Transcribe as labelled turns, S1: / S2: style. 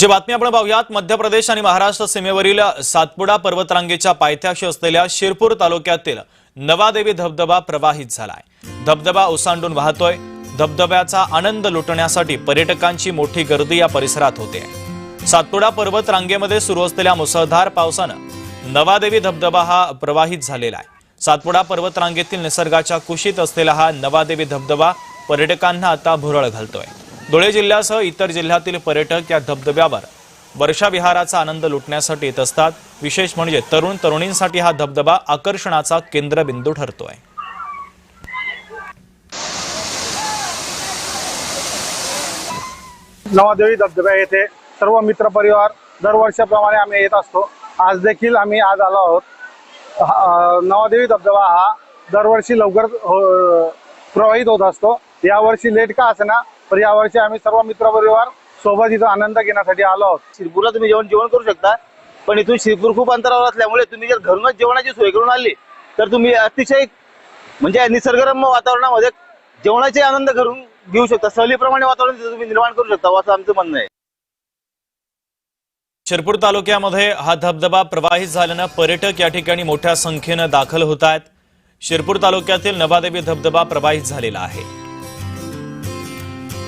S1: जी बातमी आपण पाहूयात। मध्य प्रदेश आणि महाराष्ट्र सीमेवरील सातपुडा पर्वतरांगेच्या पायथ्याशी असलेल्या शिरपूर तालुक्यातील नवादेवी धबधबा प्रवाहित झालाय। धबधबा ओसांडून वाहतोय। धबधब्याचा आनंद लुटण्यासाठी पर्यटकांची मोठी गर्दी या परिसरात होते। सातपुडा पर्वत रांगेमध्ये सुरू असलेल्या मुसळधार पावसाने नवादेवी धबधबा हा प्रवाहित झालेला आहे। सातपुडा पर्वत रांगेतील निसर्गाच्या कुशीत असलेला हा नवादेवी धबधबा पर्यटकांना आता भुरळ घालतोय। धुळे जिल्ह्यासह इतर जिल्ह्यातील पर्यटक या धबधब्यावर वर्षाविहाराचा आनंद लुटण्यासाठी येत असतात। विशेष म्हणजे तरुण तरुणींसाठी हा धबधबा आकर्षणाचा केंद्रबिंदू ठरतोय।
S2: नवादेवी धबधबा येथे सर्व मित्र परिवार दरवर्षाप्रमाणे आम्ही येत असतो। आज देखील आम्ही आज आलो आहोत। नवादेवी धबधबा हा दरवर्षी लवकर प्रवाहित होत असतो। यावर्षी लेट का असेना, पण यावर्षी आम्ही सर्व मित्र परिवार सोबत इथं आनंद घेण्यासाठी आलो आहोत।
S3: शिरपूरला तुम्ही जेवण करू शकता, पण इथून शिरपूर खूप अंतरावर असल्यामुळे तुम्ही जर घरूनच जेवणाची सोय करून आली तर तुम्ही अतिशय म्हणजे निसर्गरम्य वातावरणामध्ये जेवणाचे आनंद करून घेऊ शकता। सहलीप्रमाणे वातावरण तुम्ही निर्माण करू शकता असं आमचं म्हणणं आहे।
S1: शिरपूर तालुक्यामध्ये हा धबधबा प्रवाहित झाल्याने पर्यटक या ठिकाणी मोठ्या संख्येने दाखल होत आहेत। शिरपूर तालुक्यातील नवादेवी धबधबा प्रवाहित झालेला आहे।